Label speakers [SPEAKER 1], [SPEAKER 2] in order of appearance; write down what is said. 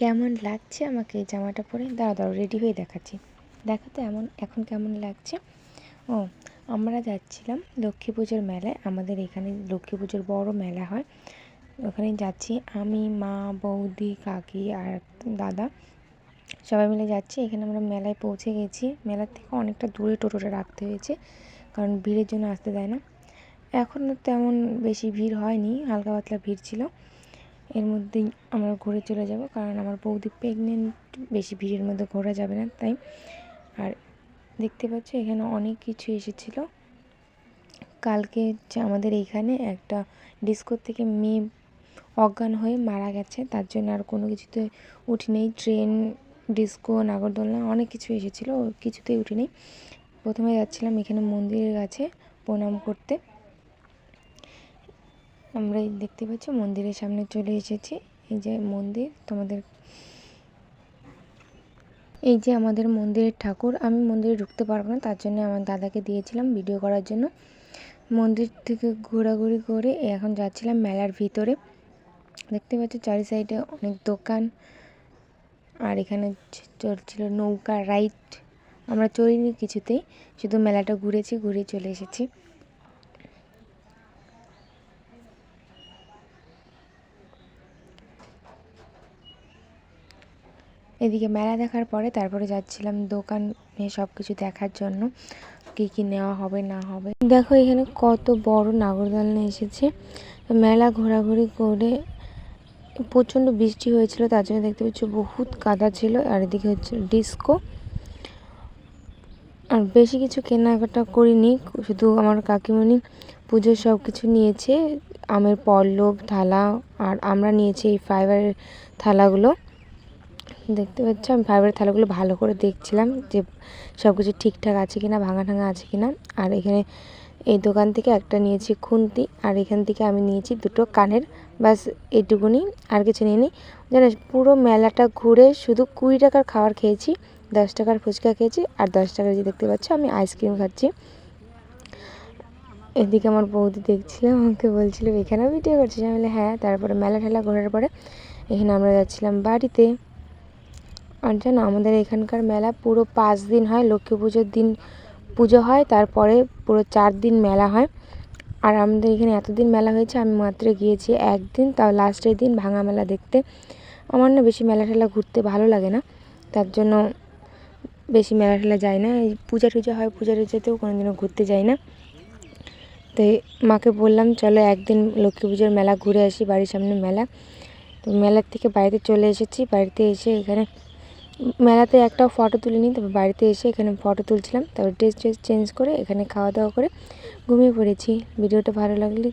[SPEAKER 1] কেমন লাগছে আমাকে এই জামাটা পরে? দাঁড়াও রেডি হয়ে দেখাচ্ছি। দেখো তো এখন কেমন লাগছে। ও, আমরা যাচ্ছিলাম লক্ষ্মী পুজোর মেলায়। আমাদের এখানে লক্ষ্মী পুজোর বড় মেলা হয়, ওখানে যাচ্ছি আমি, মা, বৌদি, কাকি আর দাদা সবাই মিলে যাচ্ছি। এখানে আমরা মেলায় পৌঁছে গেছি। মেলার থেকে অনেকটা দূরে টোটোটা রাখতে হয়েছে, কারণ ভিড়ের জন্য আসতে দেয় না। এখনও তেমন বেশি ভিড় হয়নি, হালকা পাতলা ভিড় ছিল। এর মধ্যেই আমরা ঘুরে চলে যাব, কারণ আমার বৌদি প্রেগনেন্ট, বেশি ভিড়ের মধ্যে ঘোরা যাবে না তাই। আর দেখতে পাচ্ছ এখানে অনেক কিছু এসেছিলো। কালকে আমাদের এইখানে একটা ডিস্কোর থেকে মেয়ে অজ্ঞান হয়ে মারা গেছে, তার জন্য আর কোনো কিছুতে উঠি নেই। ট্রেন, ডিস্কো, নাগরদোলনা অনেক কিছু এসেছিলো, কিছুতেই উঠি নেই। প্রথমে যাচ্ছিলাম এখানে মন্দিরের কাছে প্রণাম করতে। আমরা দেখতে পাচ্ছি মন্দিরের সামনে চলে এসেছি। এই যে মন্দির, এই যে আমাদের মন্দিরের ঠাকুর। আমি মন্দিরে ঢুকতে পারবো না, তার জন্য আমার দাদাকে দিয়েছিলাম ভিডিও করার জন্য। মন্দির থেকে ঘোরাঘুরি করে এখন যাচ্ছিলাম মেলার ভিতরে। দেখতে পাচ্ছি চারি সাইডে অনেক দোকান, আর এখানে চলছিল নৌকা রাইড। আমরা চড়িনি কিছুতেই, শুধু মেলাটা ঘুরেছি, ঘুরে চলে এসেছি। এদিকে মেলা দেখার পরে তারপরে যাচ্ছিলাম দোকানে সব কিছু দেখার জন্য, কী কী নেওয়া হবে না হবে। দেখো এখানে কত বড় নাগরদোলনা এসেছে। মেলা ঘোরাঘুরি করে প্রচণ্ড বৃষ্টি হয়েছিল, তার জন্য দেখতে পাচ্ছি বহুত কাদা ছিল। আর এদিকে হচ্ছে ডিস্কো। আর বেশি কিছু কেনাকাটা করিনি, শুধু আমার কাকিমণি পুজোর সব কিছু নিয়েছে, আমের পল্লব, থালা। আর আমরা নিয়েছি এই ফাইবারের থালাগুলো। দেখতে পাচ্ছি আমি ফাইবারের থালাগুলো ভালো করে দেখছিলাম যে সব কিছু ঠিকঠাক আছে কিনা, ভাঙা ঠাঙা আছে কিনা। আর এখানে এই দোকান থেকে একটা নিয়েছি খুন্তি, আর এখান থেকে আমি নিয়েছি দুটো কানের। বাস এইটুকুনি, আর কিছু নিয়ে নিই। জানো, পুরো মেলাটা ঘুরে শুধু 20 টাকার খাবার খেয়েছি, 10 টাকার ফুচকা খেয়েছি, আর 10 টাকার যে দেখতে পাচ্ছ আমি আইসক্রিম খাচ্ছি। এদিকে আমার বৌদি দেখছিলাম, আমাকে বলছিল এখানেও ভিডিও করছিস? আমি বলি হ্যাঁ। তারপরে মেলা ঠেলা ঘোরার পরে এখানে আমরা যাচ্ছিলাম বাড়িতে। আর জানো, আমাদের এখানকার মেলা পুরো 5 দিন হয়। লক্ষ্মী পুজোর দিন পুজো হয়, তারপরে পুরো 4 দিন মেলা হয়। আর আমাদের এখানে এতদিন মেলা হয়েছে, আমি মাত্র গিয়েছি একদিন, তাও লাস্টের দিন ভাঙা মেলা দেখতে। আমার না বেশি মেলা ঠেলা ঘুরতে ভালো লাগে না, তার জন্য বেশি মেলা ঠেলা যায় না। এই পূজা টুজা হয়, পূজা টুজাতেও কোনোদিনও ঘুরতে যাই না। তো মাকে বললাম চলো একদিন লক্ষ্মী পুজোর মেলা ঘুরে আসি, বাড়ির সামনে মেলা। তো মেলার থেকে বাড়িতে চলে এসেছি। বাড়িতে এসে এখানে মেলাতে একটাও ফটো তুলিনি, তবে বাড়িতে এসে এখানে ফটো তুলছিলাম। তারপর ড্রেস চেঞ্জ করে এখানে খাওয়া দাওয়া করে ঘুমিয়ে পড়েছি। ভিডিওটা ভালো লাগলে